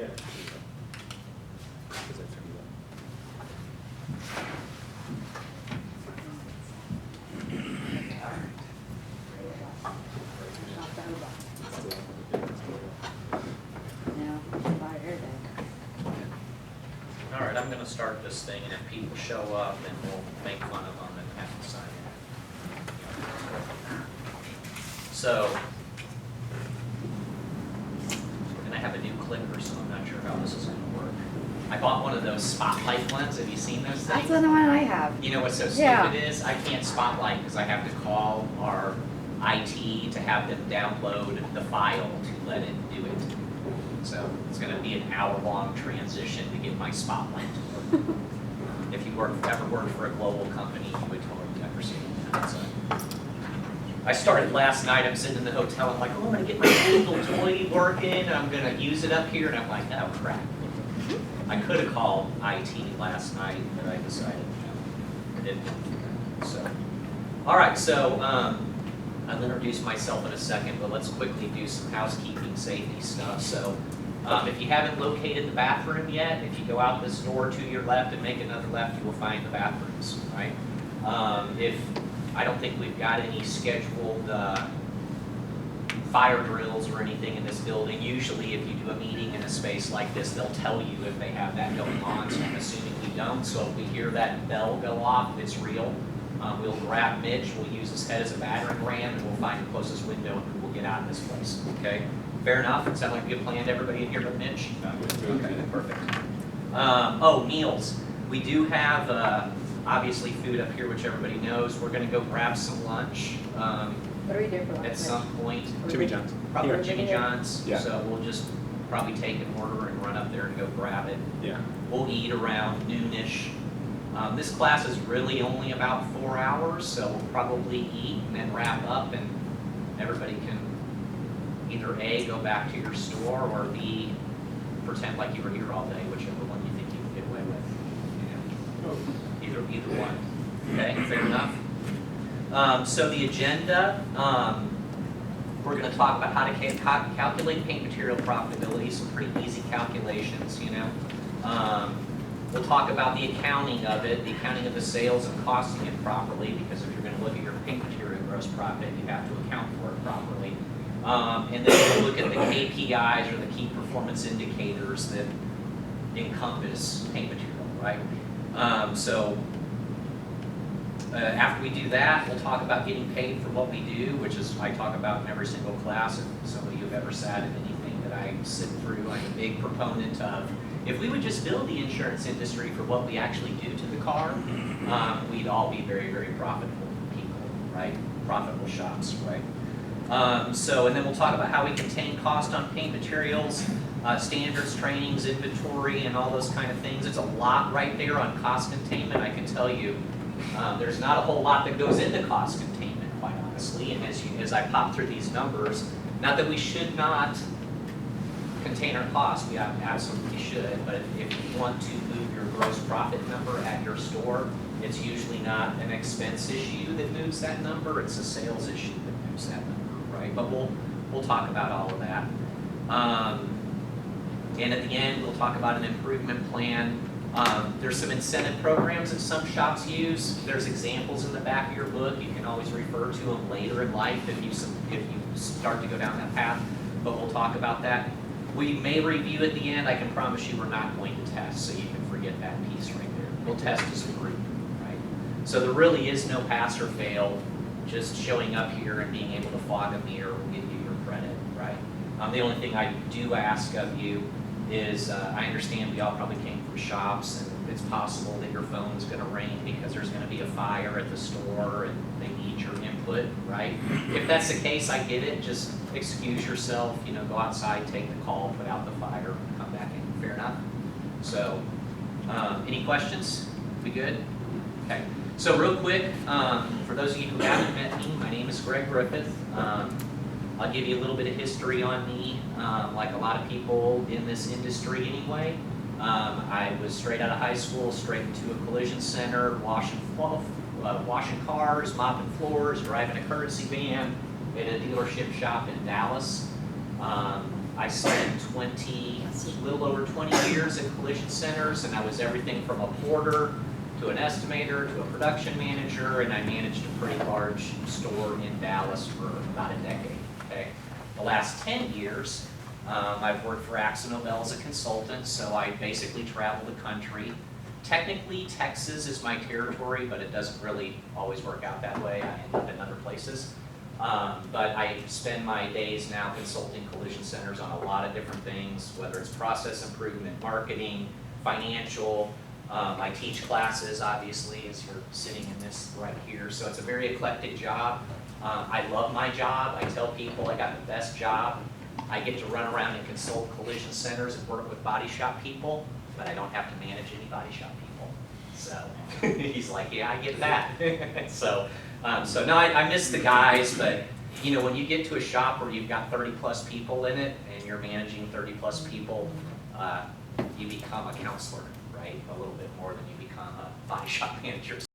Yeah. All right, I'm going to start this thing, and if people show up, then we'll make fun of them and have to sign in. So, and I have a new clicker, so I'm not sure how this is going to work. I bought one of those spotlight ones. Have you seen those things? That's the one I have. You know what's so stupid Yeah. is? I can't spotlight because I have to call our IT to have them download the file to let it do it. So it's going to be an hour-long transition to get my spotlight to work. If you ever worked for a global company, you would totally understand that. So I started last night. I'm sitting in the hotel. I'm like, oh, I'm going to get my Google toy working. I'm going to use it up here. And I'm like, oh, crap. I could have called IT last night, but I decided no, I didn't. So, all right. So I'll introduce myself in a second, but let's quickly do some housekeeping safety stuff. So if you haven't located the bathroom yet, if you go out this door to your left and make another left, you will find the bathrooms, right? I don't think we've got any scheduled fire drills or anything in this building. Usually if you do a meeting in a space like this, they'll tell you if they have that going on, so I'm assuming we don't. So if we hear that bell go off, it's real. We'll grab Mitch, we'll use his head as a battering ram, and we'll find the closest window and we'll get out of this place, okay? Fair enough? Sound like a good plan to everybody in here but Mitch? Okay, perfect. Oh, meals. We do have, obviously, food up here, which everybody knows. We're gonna go grab some lunch What are we doing for lunch? at some point. Jimmy John's. Probably Here. Jimmy John's, Yeah. so we'll just probably take an order and run up there and go grab it. Yeah. We'll eat around noonish. This class is really only about 4 hours, so we'll probably eat and then wrap up, and everybody can either A, go back to your store, or B, pretend like you were here all day, whichever one you think you can get away with. You know, either one. Okay, fair enough. So the agenda, we're going to talk about how to calculate paint material profitability, some pretty easy calculations, you know. We'll talk about the accounting of it, the accounting of the sales and costing it properly, because if you're going to look at your paint material gross profit, you have to account for it properly. And then we'll look at the KPIs, or the key performance indicators that encompass paint material, right? After we do that, we'll talk about getting paid for what we do, which is I talk about in every single class. If some of you have ever sat in anything that I sit through, I'm a big proponent of. If we would just build the insurance industry for what we actually do to the car, we'd all be very, very profitable people, right? Profitable shops, right? And then we'll talk about how we contain cost on paint materials, standards, trainings, inventory, and all those kind of things. It's a lot right there on cost containment. I can tell you, there's not a whole lot that goes into cost containment, quite honestly. And as I pop through these numbers, not that we should not contain our costs, we absolutely should, but if you want to move your gross profit number at your store, it's usually not an expense issue that moves that number, it's a sales issue that moves that number, right? But we'll talk about all of that. And at the end, we'll talk about an improvement plan. There's some incentive programs that some shops use. There's examples in the back of your book. You can always refer to them later in life if you start to go down that path, but we'll talk about that. We may review at the end. I can promise you we're not going to test, so you can forget that piece right there. We'll test as a group, right? So there really is no pass or fail. Just showing up here and being able to fog a mirror will give you your credit, right? The only thing I do ask of you is, I understand we all probably came from shops, and it's possible that your phone's going to ring because there's going to be a fire at the store and they need your input, right? If that's the case, I get it. Just excuse yourself, you know, go outside, take the call, put out the fire, come back in. Fair enough? So, any questions? We good? Okay. So real quick, for those of you who haven't met me, my name is Griffith. I'll give you a little bit of history on me, like a lot of people in this industry anyway. I was straight out of high school, straight into a collision center, washing cars, mopping floors, driving a courtesy van at a dealership shop in Dallas. I spent a little over 20 years in collision centers, and I was everything from a porter to an estimator to a production manager, and I managed a pretty large store in Dallas for about a decade. Okay, the last 10 years, I've worked for AkzoNobel as a consultant, so I basically travel the country. Technically, Texas is my territory, but it doesn't really always work out that way. I end up in other places. But I spend my days now consulting collision centers on a lot of different things, whether it's process improvement, marketing, financial. I teach classes, obviously, as you're sitting in this right here. So it's a very eclectic job. I love my job. I tell people I got the best job. I get to run around and consult collision centers and work with body shop people, but I don't have to manage any body shop people. So he's like, yeah, I get that. So no, I miss the guys, but you know, when you get to a shop where you've got 30 plus people in it and you're managing 30 plus people, you become a counselor, right? A little bit more than you become a body shop manager.